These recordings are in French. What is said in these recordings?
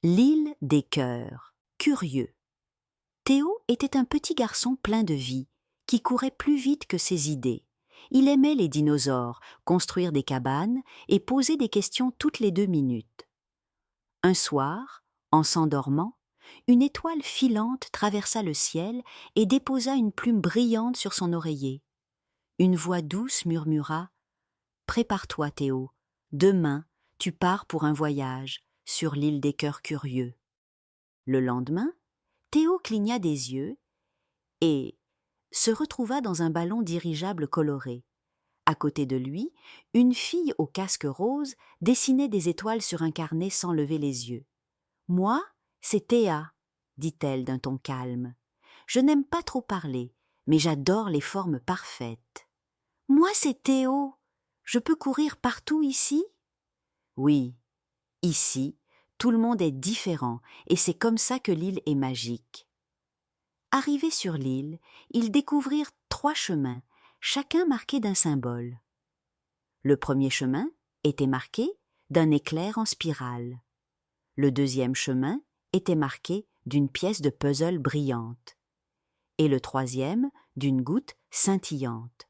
L'île des cœurs, curieux. Théo était un petit garçon plein de vie, qui courait plus vite que ses idées. Il aimait les dinosaures, construire des cabanes et poser des questions toutes les 2 minutes. Un soir, en s'endormant, une étoile filante traversa le ciel et déposa une plume brillante sur son oreiller. Une voix douce murmura « Prépare-toi, Théo, demain, tu pars pour un voyage sur l'île des cœurs curieux. » Le lendemain, Théo cligna des yeux et se retrouva dans un ballon dirigeable coloré. À côté de lui, une fille au casque rose dessinait des étoiles sur un carnet sans lever les yeux. « Moi, c'est Théa, » dit-elle d'un ton calme. « Je n'aime pas trop parler, mais j'adore les formes parfaites. »« Moi, c'est Théo. Je peux courir partout ici ?» ?»« Oui, ici, tout le monde est différent et c'est comme ça que l'île est magique. » Arrivés sur l'île, ils découvrirent 3 chemins, chacun marqué d'un symbole. Le premier chemin était marqué d'un éclair en spirale. Le deuxième chemin était marqué d'une pièce de puzzle brillante. Et le troisième d'une goutte scintillante.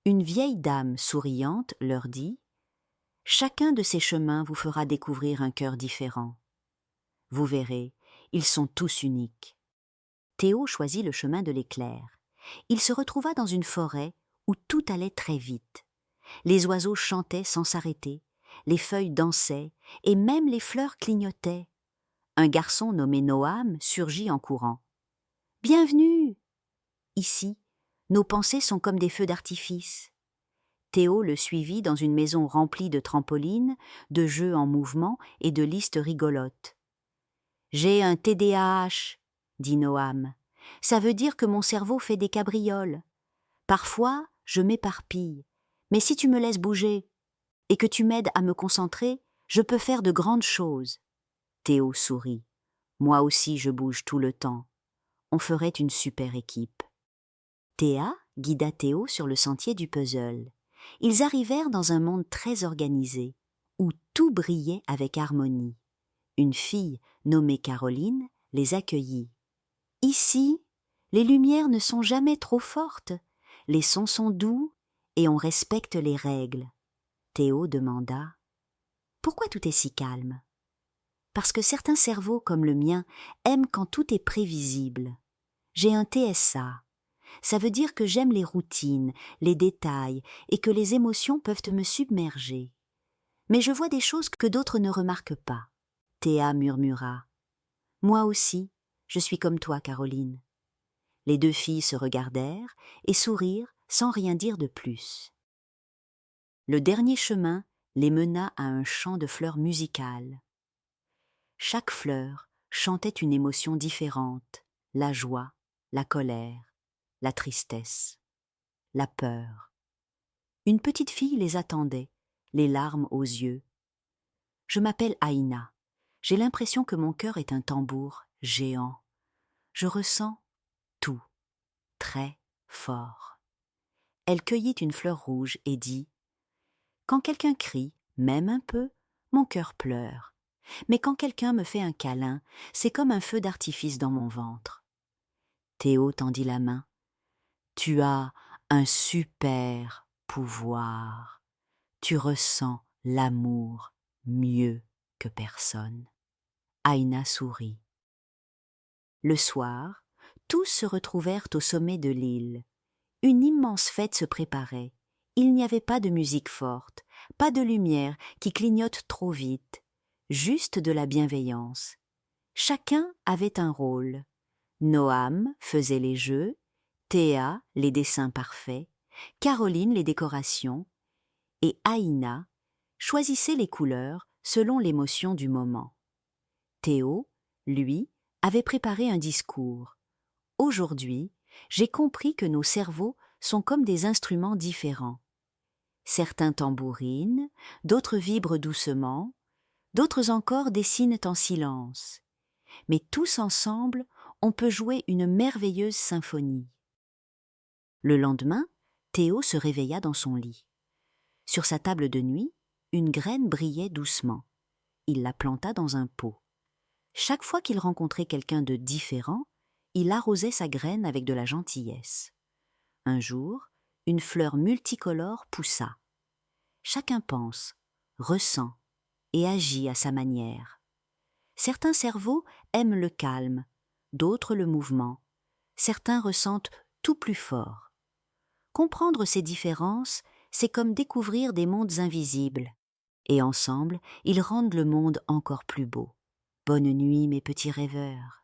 Une vieille dame souriante leur dit « Chacun de ces chemins vous fera découvrir un cœur différent. Vous verrez, ils sont tous uniques. » Théo choisit le chemin de l'éclair. Il se retrouva dans une forêt où tout allait très vite. Les oiseaux chantaient sans s'arrêter, les feuilles dansaient et même les fleurs clignotaient. Un garçon nommé Noam surgit en courant. « Bienvenue ! Ici, nos pensées sont comme des feux d'artifice. » Théo le suivit dans une maison remplie de trampolines, de jeux en mouvement et de listes rigolotes. « J'ai un TDAH, » dit Noam. « Ça veut dire que mon cerveau fait des cabrioles. Parfois, je m'éparpille, mais si tu me laisses bouger et que tu m'aides à me concentrer, je peux faire de grandes choses. » Théo sourit. « Moi aussi, je bouge tout le temps. On ferait une super équipe. » Théa guida Théo sur le sentier du puzzle. Ils arrivèrent dans un monde très organisé, où tout brillait avec harmonie. Une fille nommée Caroline les accueillit. « Ici, les lumières ne sont jamais trop fortes, les sons sont doux et on respecte les règles. » Théo demanda « Pourquoi tout est si calme ?» « Parce que certains cerveaux comme le mien aiment quand tout est prévisible. J'ai un TSA. Ça veut dire que j'aime les routines, les détails et que les émotions peuvent me submerger. Mais je vois des choses que d'autres ne remarquent pas. » Théa murmura. « Moi aussi, je suis comme toi, Caroline. » Les 2 filles se regardèrent et sourirent sans rien dire de plus. Le dernier chemin les mena à un champ de fleurs musicales. Chaque fleur chantait une émotion différente, la joie, la colère, la tristesse, la peur. Une petite fille les attendait, les larmes aux yeux. « Je m'appelle Aïna. J'ai l'impression que mon cœur est un tambour géant. Je ressens tout, très fort. » Elle cueillit une fleur rouge et dit « Quand quelqu'un crie, même un peu, mon cœur pleure. Mais quand quelqu'un me fait un câlin, c'est comme un feu d'artifice dans mon ventre. » Théo tendit la main. « Tu as un super pouvoir. Tu ressens l'amour mieux que personne. » Aïna sourit. Le soir, tous se retrouvèrent au sommet de l'île. Une immense fête se préparait. Il n'y avait pas de musique forte, pas de lumière qui clignote trop vite, juste de la bienveillance. Chacun avait un rôle. Noam faisait les jeux, Théa les dessins parfaits, Caroline les décorations, et Aïna choisissait les couleurs selon l'émotion du moment. Théo, lui, avait préparé un discours. « Aujourd'hui, j'ai compris que nos cerveaux sont comme des instruments différents. Certains tambourinent, d'autres vibrent doucement, d'autres encore dessinent en silence. Mais tous ensemble, on peut jouer une merveilleuse symphonie. » Le lendemain, Théo se réveilla dans son lit. Sur sa table de nuit, une graine brillait doucement. Il la planta dans un pot. Chaque fois qu'il rencontrait quelqu'un de différent, il arrosait sa graine avec de la gentillesse. Un jour, une fleur multicolore poussa. Chacun pense, ressent et agit à sa manière. Certains cerveaux aiment le calme, d'autres le mouvement. Certains ressentent tout plus fort. Comprendre ces différences, c'est comme découvrir des mondes invisibles. Et ensemble, ils rendent le monde encore plus beau. Bonne nuit, mes petits rêveurs.